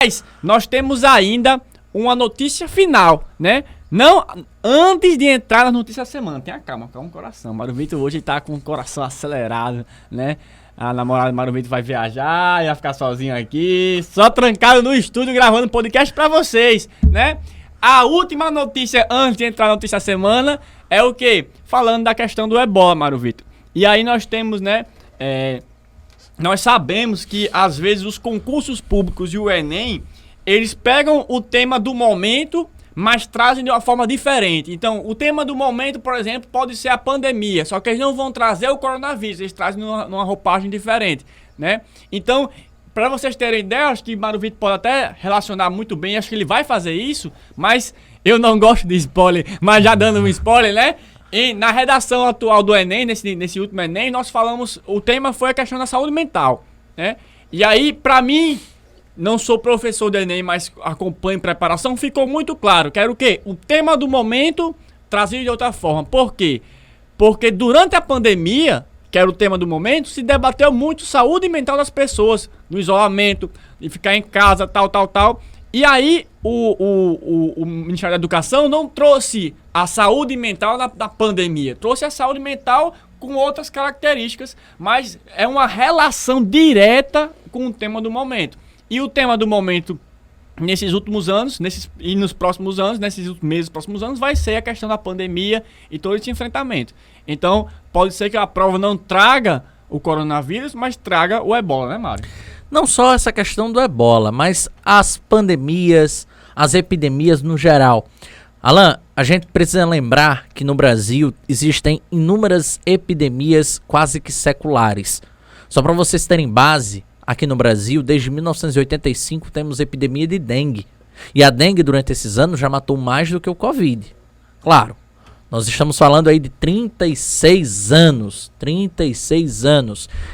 Mas nós temos ainda uma notícia final, né? Não, antes de entrar na notícia da semana, tenha calma, calma o coração. Mário Vitor hoje tá com o coração acelerado, né? A namorada do Mário Vitor vai viajar, ia ficar sozinho aqui, só trancado no estúdio gravando podcast pra vocês, né? A última notícia antes de entrar na notícia da semana é o quê? Falando da questão do Ebola, Mário Vitor. E aí nós temos, né? Nós sabemos que às vezes os concursos públicos e o Enem, eles pegam o tema do momento, mas trazem de uma forma diferente. Então, o tema do momento, por exemplo, pode ser a pandemia, só que eles não vão trazer o coronavírus, eles trazem numa roupagem diferente, né? Então, para vocês terem ideia, acho que Mário Vitor pode até relacionar muito bem, acho que ele vai fazer isso, mas eu não gosto de spoiler, mas já dando um spoiler, né? E na redação atual do Enem, nesse último Enem, nós falamos, o tema foi a questão da saúde mental, né? E aí, para mim, não sou professor do Enem, mas acompanho preparação, ficou muito claro, que era o quê? O tema do momento trazido de outra forma. Por quê? Porque durante a pandemia, que era o tema do momento, se debateu muito saúde mental das pessoas, no isolamento, de ficar em casa, tal. E aí, o Ministério da Educação não trouxe a saúde mental da pandemia, trouxe a saúde mental com outras características, mas é uma relação direta com o tema do momento. E o tema do momento, nesses últimos anos, e nos próximos anos, nesses meses, próximos anos, vai ser a questão da pandemia e todo esse enfrentamento. Então, pode ser que a prova não traga o coronavírus, mas traga o Ebola, né, Mário? Não só essa questão do Ebola, mas as pandemias, as epidemias no geral. Alan, a gente precisa lembrar que no Brasil existem inúmeras epidemias quase que seculares. Só para vocês terem base, aqui no Brasil, desde 1985, temos epidemia de dengue. E a dengue, durante esses anos, já matou mais do que o Covid. Claro, nós estamos falando aí de 36 anos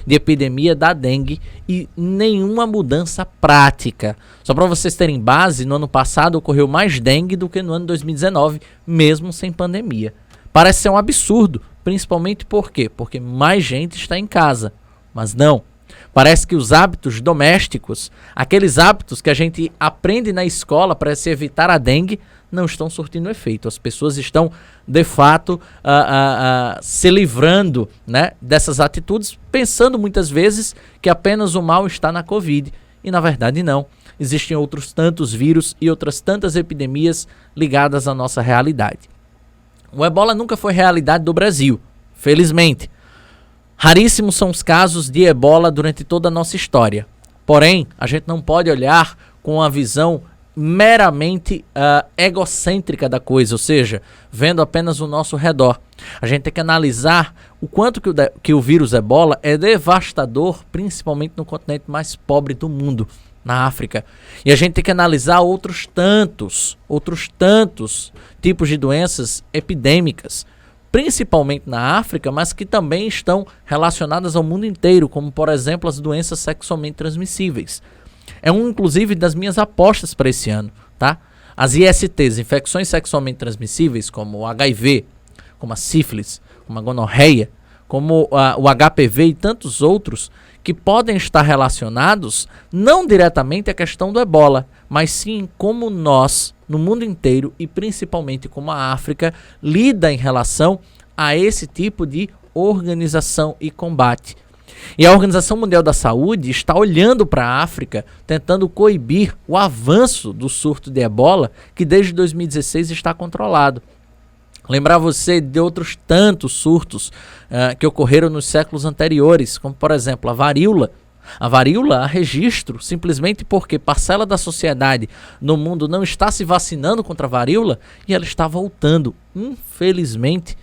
de epidemia da dengue e nenhuma mudança prática. Só para vocês terem base, no ano passado ocorreu mais dengue do que no ano 2019, mesmo sem pandemia. Parece ser um absurdo, principalmente por quê? Porque mais gente está em casa, mas não. Parece que os hábitos domésticos, aqueles hábitos que a gente aprende na escola para se evitar a dengue, não estão surtindo efeito. As pessoas estão, de fato, se livrando, né, dessas atitudes, pensando muitas vezes que apenas o mal está na Covid. E, na verdade, não. Existem outros tantos vírus e outras tantas epidemias ligadas à nossa realidade. O Ebola nunca foi realidade do Brasil, felizmente. Raríssimos são os casos de Ebola durante toda a nossa história. Porém, a gente não pode olhar com uma visão meramente egocêntrica da coisa, ou seja, vendo apenas o nosso redor. A gente tem que analisar o quanto que o vírus Ebola é devastador, principalmente no continente mais pobre do mundo, na África. E a gente tem que analisar outros tantos tipos de doenças epidêmicas, principalmente na África, mas que também estão relacionadas ao mundo inteiro, como, por exemplo, as doenças sexualmente transmissíveis. É inclusive, das minhas apostas para esse ano, tá? As ISTs, infecções sexualmente transmissíveis, como o HIV, como a sífilis, como a gonorreia, como o HPV e tantos outros, que podem estar relacionados não diretamente à questão do Ebola, mas sim como nós, no mundo inteiro e principalmente como a África, lida em relação a esse tipo de organização e combate. E a Organização Mundial da Saúde está olhando para a África, tentando coibir o avanço do surto de Ebola, que desde 2016 está controlado. Lembrar você de outros tantos surtos que ocorreram nos séculos anteriores, como por exemplo a varíola. A varíola há registro simplesmente porque parcela da sociedade no mundo não está se vacinando contra a varíola e ela está voltando, infelizmente,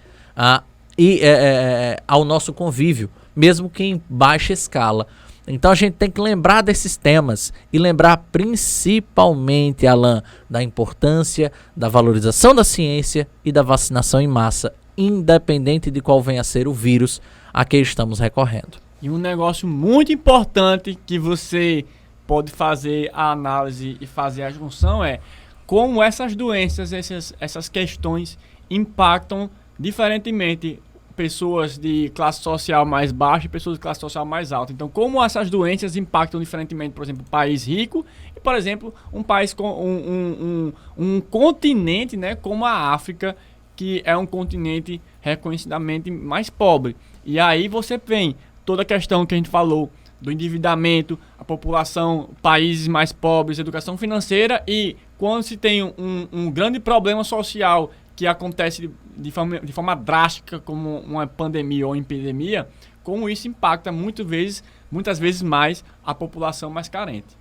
ao nosso convívio, mesmo que em baixa escala. Então a gente tem que lembrar desses temas e lembrar principalmente, Alan, da importância da valorização da ciência e da vacinação em massa, independente de qual venha a ser o vírus a que estamos recorrendo. E um negócio muito importante que você pode fazer a análise e fazer a junção é como essas doenças, essas questões impactam diferentemente pessoas de classe social mais baixa e pessoas de classe social mais alta. Então, como essas doenças impactam diferentemente, por exemplo, um país rico e, por exemplo, um país com um continente, né, como a África, que é um continente reconhecidamente mais pobre. E aí você vem toda a questão que a gente falou do endividamento, a população, países mais pobres, educação financeira, e quando se tem um grande problema social que acontece de forma drástica, como uma pandemia ou epidemia, como isso impacta muitas vezes mais a população mais carente.